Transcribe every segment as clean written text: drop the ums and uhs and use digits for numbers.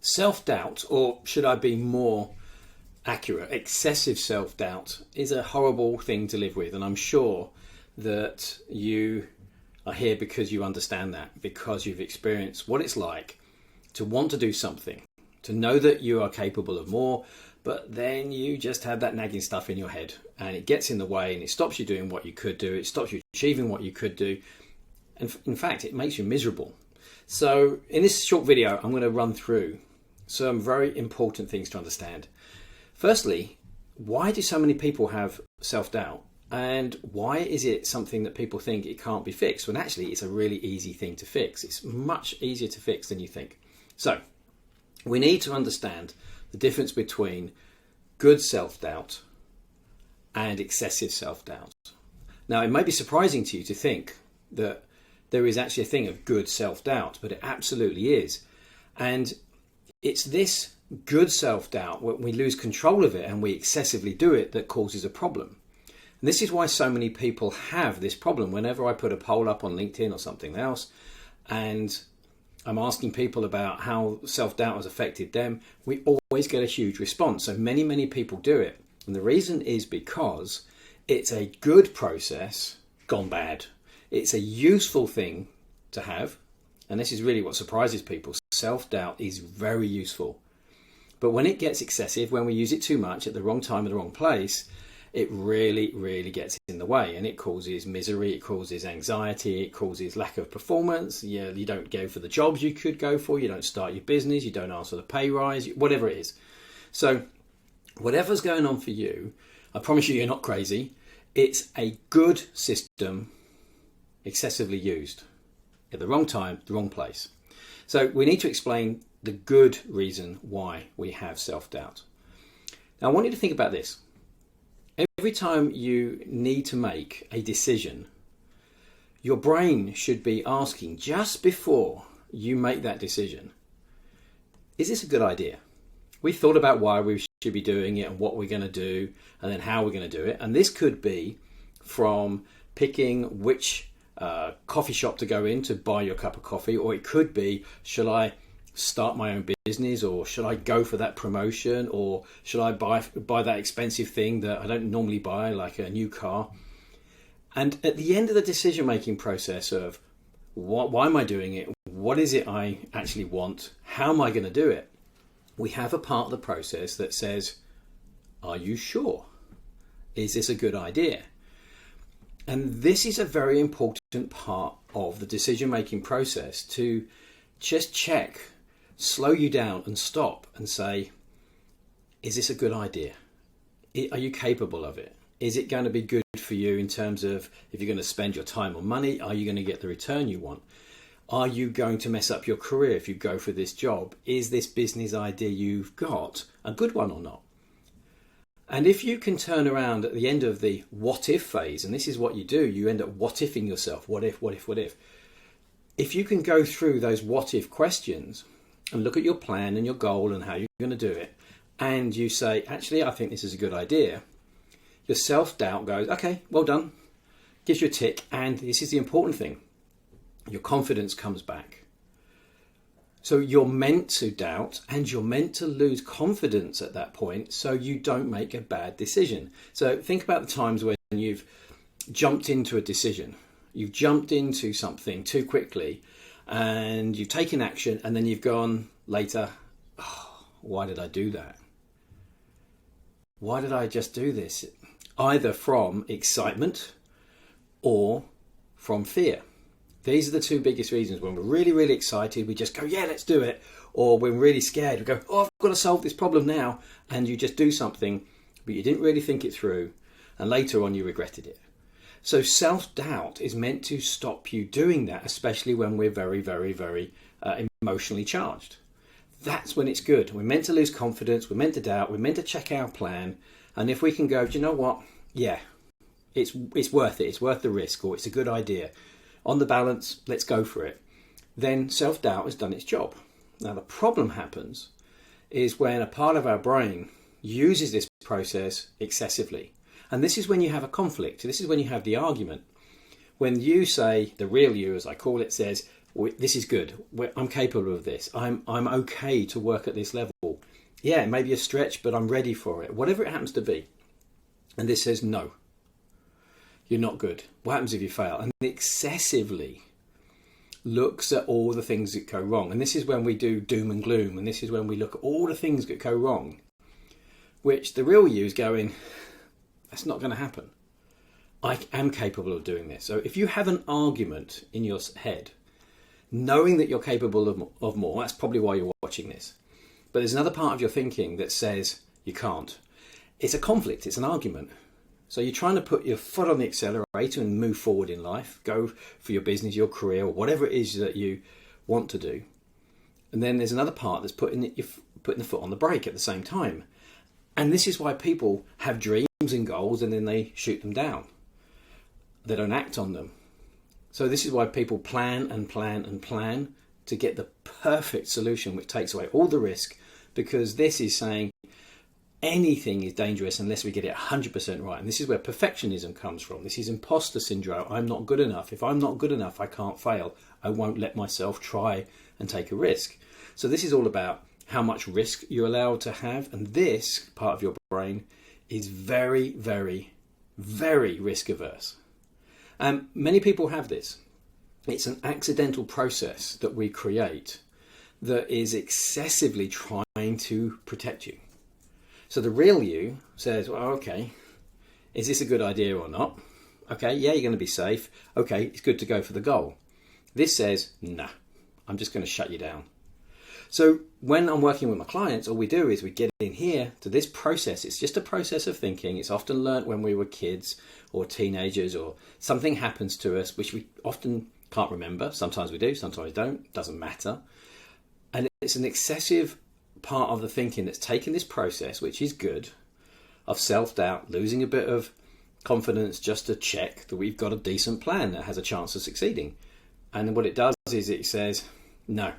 Self-doubt, or should I be more accurate, excessive self-doubt, is a horrible thing to live with. And I'm sure that you are here because you understand that, because you've experienced what it's like to want to do something, to know that you are capable of more, but then you just have that nagging stuff in your head and it gets in the way and it stops you doing what you could do. It stops you achieving what you could do. And in fact, it makes you miserable. So in this short video, I'm going to run through some very important things to understand. Firstly, why do so many people have self-doubt? And why is it something that people think it can't be fixed when actually it's a really easy thing to fix? It's much easier to fix than you think. So we need to understand the difference between good self-doubt and excessive self-doubt. Now, it may be surprising to you to think that there is actually a thing of good self-doubt, but it absolutely is. And it's this good self-doubt, when we lose control of it and we excessively do it, that causes a problem. And this is why so many people have this problem. Whenever I put a poll up on LinkedIn or something else, and I'm asking people about how self-doubt has affected them, we always get a huge response. So many people do it. And the reason is because it's a good process gone bad. It's a useful thing to have. And this is really what surprises people. Self-doubt is very useful. But when it gets excessive, when we use it too much at the wrong time in the wrong place, it really gets in the way, and it causes misery, it causes anxiety, it causes lack of performance. You don't go for the jobs you could go for, you don't start your business, you don't ask for the pay rise, whatever it is. So whatever's going on for you, I promise you, you're not crazy. It's a good system excessively used at the wrong time, the wrong place. So we need to explain the good reason why we have self-doubt. Now I want you to think about this. Every time you need to make a decision, your brain should be asking just before you make that decision, is this a good idea? We thought about why we should be doing it and what we're going to do and then how we're going to do it. And this could be from picking which coffee shop to go in to buy your cup of coffee, or it could be, shall I start my own business, or should I go for that promotion, or should I buy that expensive thing that I don't normally buy, like a new car? And at the end of the decision making process of why am I doing it, what is it I actually want, how am I going to do it, we have a part of the process that says, are you sure? Is this a good idea? And this is a very important part of the decision making process, to just check, slow you down and stop and say, is this a good idea? Are you capable of it? Is it going to be good for you in terms of if you're going to spend your time or money? Are you going to get the return you want? Are you going to mess up your career if you go for this job? Is this business idea you've got a good one or not? And if you can turn around at the end of the what if phase, and this is what you do, you end up what ifing yourself. What if, what if, what if? If you can go through those what if questions and look at your plan and your goal and how you're going to do it, and you say, actually, I think this is a good idea, your self-doubt goes, okay, well done, gives you a tick, and this is the important thing, your confidence comes back. So you're meant to doubt and you're meant to lose confidence at that point so you don't make a bad decision. So think about the times when you've jumped into a decision, you've jumped into something too quickly, and you've taken action, and then you've gone later, oh, why did I do that? Why did I just do this? Either from excitement or from fear. These are the two biggest reasons. When we're really excited, we just go, yeah, let's do it. Or when we're really scared, we go, oh, I've got to solve this problem now. And you just do something, but you didn't really think it through. And later on, you regretted it. So self-doubt is meant to stop you doing that, especially when we're very emotionally charged. That's when it's good. We're meant to lose confidence. We're meant to doubt. We're meant to check our plan. And if we can go, do you know what? Yeah, it's worth it. It's worth the risk, or it's a good idea. On the balance, let's go for it. Then self-doubt has done its job. Now the problem happens is when a part of our brain uses this process excessively. And this is when you have a conflict. This is when you have the argument. When you say, the real you, as I call it, says, This is good. I'm capable of this. I'm okay to work at this level. Yeah, it may be a stretch, but I'm ready for it. Whatever it happens to be. And this says, no, you're not good. What happens if you fail? And it excessively looks at all the things that go wrong. And this is when we do doom and gloom. And this is when we look at all the things that go wrong, which the real you is going, that's not going to happen. I am capable of doing this. So if you have an argument in your head, knowing that you're capable of more, that's probably why you're watching this. But there's another part of your thinking that says you can't. It's a conflict. It's an argument. So you're trying to put your foot on the accelerator and move forward in life, go for your business, your career, or whatever it is that you want to do. And then there's another part that's putting the foot on the brake at the same time. And this is why people have dreams and goals and then they shoot them down. They don't act on them. So this is why people plan and plan and plan to get the perfect solution, which takes away all the risk, because this is saying anything is dangerous unless we get it 100% right. And this is where perfectionism comes from. This is impostor syndrome. I'm not good enough. If I'm not good enough, I can't fail. I won't let myself try and take a risk. So this is all about how much risk you're allowed to have. And this part of your brain is very, very, very risk averse. Many people have this. It's an accidental process that we create that is excessively trying to protect you. So the real you says, well, okay, is this a good idea or not? Okay, yeah, you're going to be safe. Okay, it's good to go for the goal. This says, nah, I'm just going to shut you down. So when I'm working with my clients, all we do is we get in here to this process. It's just a process of thinking. It's often learnt when we were kids or teenagers, or something happens to us, which we often can't remember. Sometimes we do, sometimes we don't. Doesn't matter. And it's an excessive part of the thinking that's taken this process, which is good, of self-doubt, losing a bit of confidence just to check that we've got a decent plan that has a chance of succeeding. And what it does is it says, no,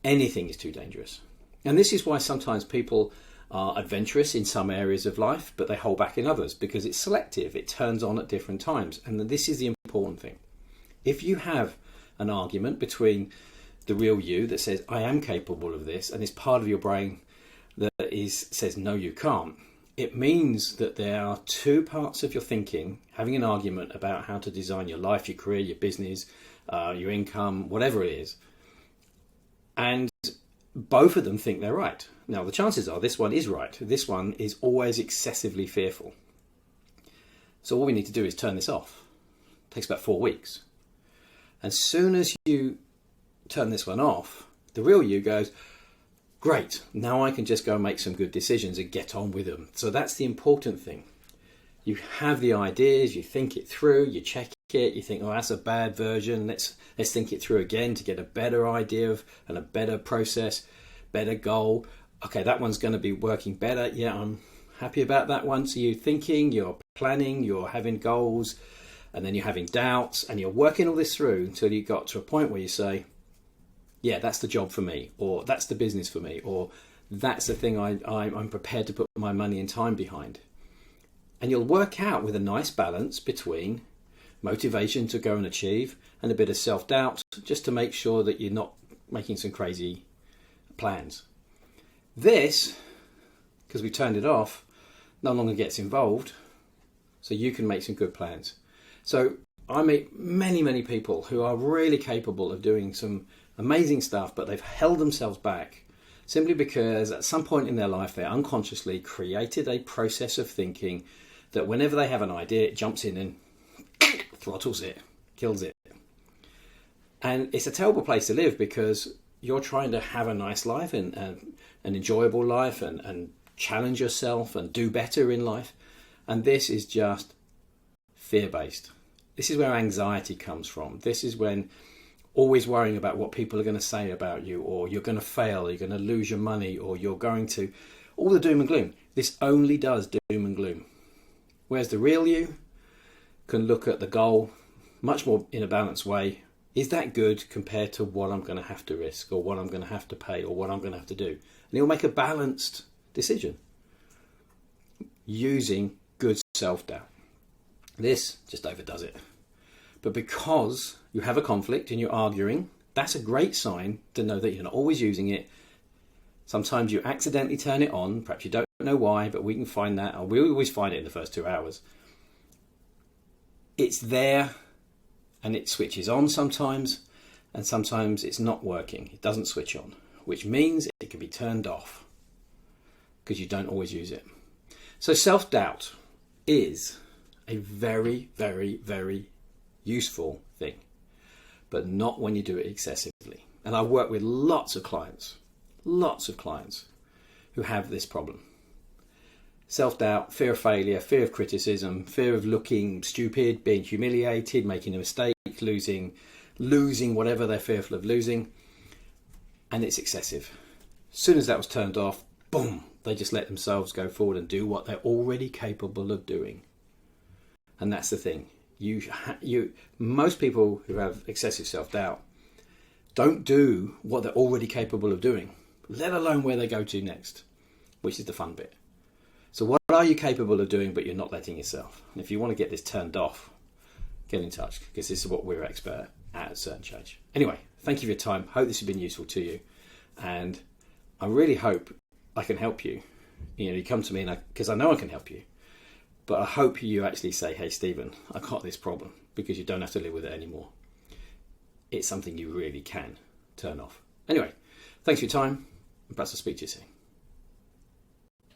anything is too dangerous. And this is why sometimes people are adventurous in some areas of life, but they hold back in others, because it's selective. It turns on at different times. And this is the important thing. If you have an argument between the real you that says, I am capable of this, and it's part of your brain that says, no, you can't, it means that there are two parts of your thinking having an argument about how to design your life, your career, your business, your income, whatever it is. And both of them think they're right. Now, the chances are this one is right. This one is always excessively fearful. So all we need to do is turn this off. It takes about 4 weeks. As soon as you turn this one off, the real you goes, great, now I can just go and make some good decisions and get on with them. So that's the important thing. You have the ideas, you think it through, you check it, you think, oh, that's a bad version, let's think it through again to get a better idea of and a better process, better goal. Okay, that one's going to be working better. Yeah, I'm happy about that one. So you're thinking, you're planning, you're having goals, and then you're having doubts, and you're working all this through until you got to a point where you say, yeah, that's the job for me, or that's the business for me, or that's the thing I'm prepared to put my money and time behind. And you'll work out with a nice balance between motivation to go and achieve and a bit of self-doubt, just to make sure that you're not making some crazy plans. This, because we turned it off, no longer gets involved, so you can make some good plans. So I meet many, many people who are really capable of doing some amazing stuff, but they've held themselves back simply because at some point in their life they unconsciously created a process of thinking that whenever they have an idea, it jumps in and throttles it, kills it. And it's a terrible place to live, because you're trying to have a nice life and an enjoyable life and challenge yourself and do better in life. And this is just fear-based. This is where anxiety comes from. This is when always worrying about what people are going to say about you, or you're going to fail, you're going to lose your money, or you're going to... all the doom and gloom. This only does doom and gloom. Whereas the real you can look at the goal much more in a balanced way. Is that good compared to what I'm going to have to risk, or what I'm going to have to pay, or what I'm going to have to do? And you'll make a balanced decision using good self-doubt. This just overdoes it. But because you have a conflict and you're arguing That's a great sign to know that you're not always using it. Sometimes you accidentally turn it on. Perhaps you don't know why, but we can find that. Or we always find it in the first 2 hours. It's there and it switches on sometimes, and sometimes it's not working. It doesn't switch on, which means it can be turned off because you don't always use it. So self-doubt is a very, very, very useful thing, but not when you do it excessively. And I work with lots of clients who have this problem. Self-doubt, fear of failure, fear of criticism, fear of looking stupid, being humiliated, making a mistake, losing whatever they're fearful of losing, and it's excessive. As soon as that was turned off, boom, they just let themselves go forward and do what they're already capable of doing. And that's the thing. Most people who have excessive self-doubt don't do what they're already capable of doing, let alone where they go to next, which is the fun bit. So what are you capable of doing but you're not letting yourself? And if you want to get this turned off, get in touch, because this is what we're expert at Certain Change. Anyway, thank you for your time. Hope this has been useful to you. And I really hope I can help you. You come to me because I know I can help you. But I hope you actually say, hey, Stephen, I got this problem, because you don't have to live with it anymore. It's something you really can turn off. Anyway, thanks for your time. Perhaps I'll speak to you soon.